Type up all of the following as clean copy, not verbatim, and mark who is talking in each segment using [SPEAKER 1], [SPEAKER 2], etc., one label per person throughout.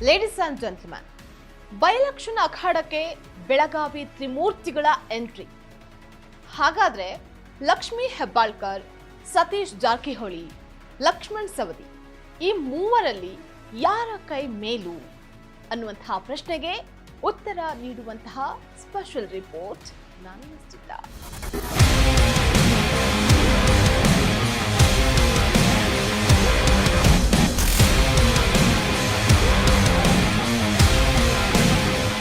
[SPEAKER 1] Ladies and gentleman, byelection ಅಖಾಡಕ್ಕೆ ಬೆಳಗಾವಿ ತ್ರಿಮೂರ್ತಿಗಳ entry. ಹಾಗಾದ್ರೆ ಲಕ್ಷ್ಮೀ ಹೆಬ್ಬಾಳ್ಕರ್, ಸತೀಶ್ ಜಾರಕಿಹೊಳಿ, ಲಕ್ಷ್ಮಣ್ ಸವದಿ ಈ ಮೂವರಲ್ಲಿ ಯಾರ ಕೈ ಮೇಲು ಅನ್ನುವಂತಹ ಪ್ರಶ್ನೆಗೆ ಉತ್ತರ ನೀಡುವಂತಹ ಸ್ಪೆಷಲ್ ರಿಪೋರ್ಟ್ ನಾನು ನಿಶ್ಚಿತ.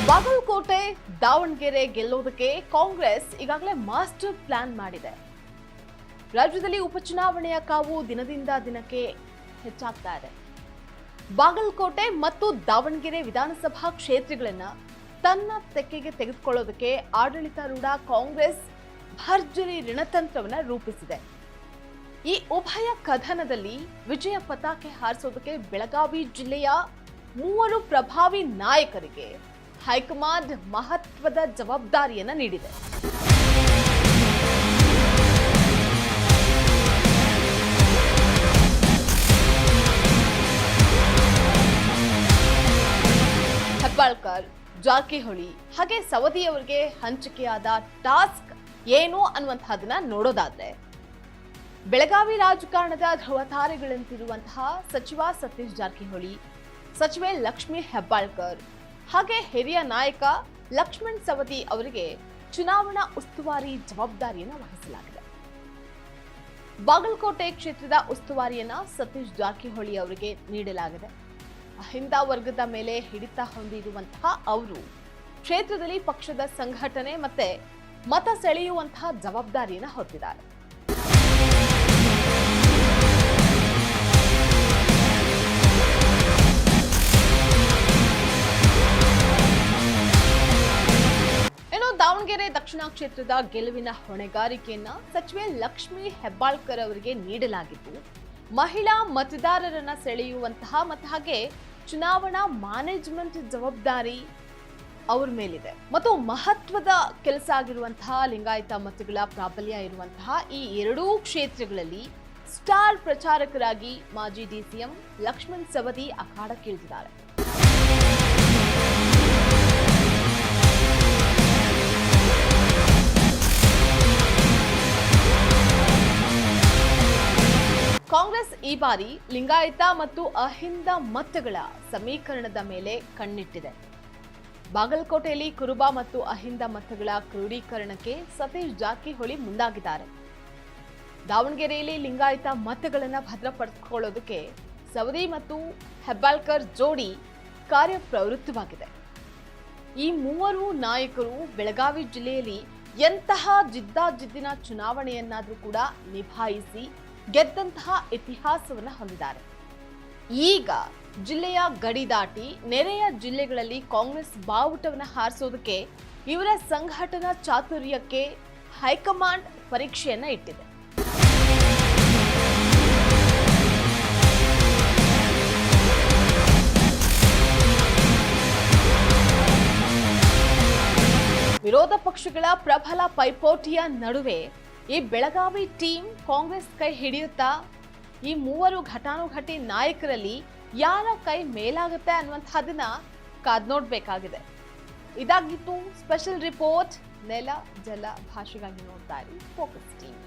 [SPEAKER 1] ಬಾಗಲಕೋಟೆ, ದಾವಣಗೆರೆ ಗೆಲ್ಲೋದಕ್ಕೆ ಕಾಂಗ್ರೆಸ್ ಈಗಾಗಲೇ ಮಾಸ್ಟರ್ ಪ್ಲಾನ್ ಮಾಡಿದೆ. ರಾಜ್ಯದಲ್ಲಿ ಉಪಚುನಾವಣೆಯ ಕಾವು ದಿನದಿಂದ ದಿನಕ್ಕೆ ಹೆಚ್ಚಾಗ್ತಾ ಇದೆ. ಬಾಗಲಕೋಟೆ ಮತ್ತು ದಾವಣಗೆರೆ ವಿಧಾನಸಭಾ ಕ್ಷೇತ್ರಗಳನ್ನ ತನ್ನ ತೆಕ್ಕೆಗೆ ತೆಗೆದುಕೊಳ್ಳೋದಕ್ಕೆ ಆಡಳಿತಾರೂಢ ಕಾಂಗ್ರೆಸ್ ಭರ್ಜರಿ ರಣತಂತ್ರವನ್ನ ರೂಪಿಸಿದೆ. ಈ ಉಭಯ ಕದನದಲ್ಲಿ ವಿಜಯ ಪತಾಕೆ ಹಾರಿಸೋದಕ್ಕೆ ಬೆಳಗಾವಿ ಜಿಲ್ಲೆಯ ಮೂವರು ಪ್ರಭಾವಿ ನಾಯಕರಿಗೆ ಹೈಕಮಾಂಡ್ ಮಹತ್ವದ ಜವಾಬ್ದಾರಿಯನ್ನ ನೀಡಿದೆ. ಹೆಬ್ಬಾಳ್ಕರ್, ಜಾರಕಿಹೊಳಿ ಹಾಗೆ ಸವದಿಯವರಿಗೆ ಹಂಚಿಕೆಯಾದ ಟಾಸ್ಕ್ ಏನು ಅನ್ನುವಂತಹದನ್ನ ನೋಡೋದಾದ್ರೆ, ಬೆಳಗಾವಿ ರಾಜಕಾರಣದ ಧ್ರುವತಾರೆಗಳಂತಿರುವಂತಹ ಸಚಿವ ಸತೀಶ್ ಜಾರಕಿಹೊಳಿ, ಸಚಿವೆ ಲಕ್ಷ್ಮೀ ಹೆಬ್ಬಾಳ್ಕರ್ ಹಾಗೆ ಹಿರಿಯ ನಾಯಕ ಲಕ್ಷ್ಮಣ್ ಸವದಿ ಅವರಿಗೆ ಚುನಾವಣಾ ಉಸ್ತುವಾರಿ ಜವಾಬ್ದಾರಿಯನ್ನು ವಹಿಸಲಾಗಿದೆ. ಬಾಗಲಕೋಟೆ ಕ್ಷೇತ್ರದ ಉಸ್ತುವಾರಿಯನ್ನ ಸತೀಶ್ ಜಾರಕಿಹೊಳಿ ಅವರಿಗೆ ನೀಡಲಾಗಿದೆ. ಅಹಿಂದ ವರ್ಗದ ಮೇಲೆ ಹಿಡಿತ ಹೊಂದಿರುವಂತಹ ಅವರು ಕ್ಷೇತ್ರದಲ್ಲಿ ಪಕ್ಷದ ಸಂಘಟನೆ ಮತ್ತೆ ಮತ ಸೆಳೆಯುವಂತಹ ಜವಾಬ್ದಾರಿಯನ್ನು ಹೊತ್ತಿದ್ದಾರೆ. ದಾವಣಗೆರೆ ದಕ್ಷಿಣ ಕ್ಷೇತ್ರದ ಗೆಲುವಿನ ಹೊಣೆಗಾರಿಕೆಯನ್ನ ಸಚಿವೆ ಲಕ್ಷ್ಮೀ ಹೆಬ್ಬಾಳ್ಕರ್ ಅವರಿಗೆ ನೀಡಲಾಗಿದ್ದು, ಮಹಿಳಾ ಮತದಾರರನ್ನ ಸೆಳೆಯುವಂತಹ ಮತ್ತು ಹಾಗೆ ಚುನಾವಣಾ ಮ್ಯಾನೇಜ್ಮೆಂಟ್ ಜವಾಬ್ದಾರಿ ಅವ್ರ ಮೇಲಿದೆ. ಮತ್ತು ಮಹತ್ವದ ಕೆಲಸ ಆಗಿರುವಂತಹ ಲಿಂಗಾಯತ ಮತಗಳ ಪ್ರಾಬಲ್ಯ ಇರುವಂತಹ ಈ ಎರಡೂ ಕ್ಷೇತ್ರಗಳಲ್ಲಿ ಸ್ಟಾರ್ ಪ್ರಚಾರಕರಾಗಿ ಮಾಜಿ ಡಿಸಿಎಂ ಲಕ್ಷ್ಮಣ್ ಸವದಿ ಅಖಾಡಕ್ಕಿಳಿದಿದ್ದಾರೆ. ಕಾಂಗ್ರೆಸ್ ಈ ಬಾರಿ ಲಿಂಗಾಯತ ಮತ್ತು ಅಹಿಂದ ಮತಗಳ ಸಮೀಕರಣದ ಮೇಲೆ ಕಣ್ಣಿಟ್ಟಿದೆ. ಬಾಗಲಕೋಟೆಯಲ್ಲಿ ಕುರುಬ ಮತ್ತು ಅಹಿಂದ ಮತಗಳ ಕ್ರೋಢೀಕರಣಕ್ಕೆ ಸತೀಶ್ ಜಾರಕಿಹೊಳಿ ಮುಂದಾಗಿದ್ದಾರೆ. ದಾವಣಗೆರೆಯಲ್ಲಿ ಲಿಂಗಾಯತ ಮತಗಳನ್ನು ಭದ್ರಪಡಿಸಿಕೊಳ್ಳೋದಕ್ಕೆ ಸವದಿ ಮತ್ತು ಹೆಬ್ಬಾಳ್ಕರ್ ಜೋಡಿ ಕಾರ್ಯಪ್ರವೃತ್ತವಾಗಿದೆ. ಈ ಮೂವರು ನಾಯಕರು ಬೆಳಗಾವಿ ಜಿಲ್ಲೆಯಲ್ಲಿ ಎಂತಹ ಜಿದ್ದಾಜಿದ್ದಿನ ಚುನಾವಣೆಯನ್ನಾದರೂ ಕೂಡ ನಿಭಾಯಿಸಿ ಗೆದ್ದಂತಹ ಇತಿಹಾಸವನ್ನು ಹೊಂದಿದ್ದಾರೆ. ಈಗ ಜಿಲ್ಲೆಯ ಗಡಿ ದಾಟಿ ನೆರೆಯ ಜಿಲ್ಲೆಗಳಲ್ಲಿ ಕಾಂಗ್ರೆಸ್ ಬಾವುಟವನ್ನು ಹಾರಿಸೋದಕ್ಕೆ ಇವರ ಸಂಘಟನಾ ಚಾತುರ್ಯಕ್ಕೆ ಹೈಕಮಾಂಡ್ ಪರೀಕ್ಷೆಯನ್ನ ಇಟ್ಟಿದೆ. ವಿರೋಧ ಪಕ್ಷಗಳ ಪ್ರಬಲ ಪೈಪೋಟಿಯ ನಡುವೆ ಈ ಬೆಳಗಾವಿ ಟೀಮ್ ಕಾಂಗ್ರೆಸ್ ಕೈ ಹಿಡಿಯುತ್ತಾ? ಈ ಮೂವರು ಘಟಾನುಘಟಿ ನಾಯಕರಲ್ಲಿ ಯಾರ ಕೈ ಮೇಲಾಗುತ್ತೆ ಅನ್ನುವಂಥದ್ದನ್ನ ಕಾದ್ ನೋಡ್ಬೇಕಾಗಿದೆ. ಇದಾಗಿತ್ತು ಸ್ಪೆಷಲ್ ರಿಪೋರ್ಟ್. ನೆಲ ಜಲ ಭಾಷೆಗಾಗಿ ನೋಡ್ತಾ ಇರಿ ಫೋಕಸ್ ಟೀಮ್.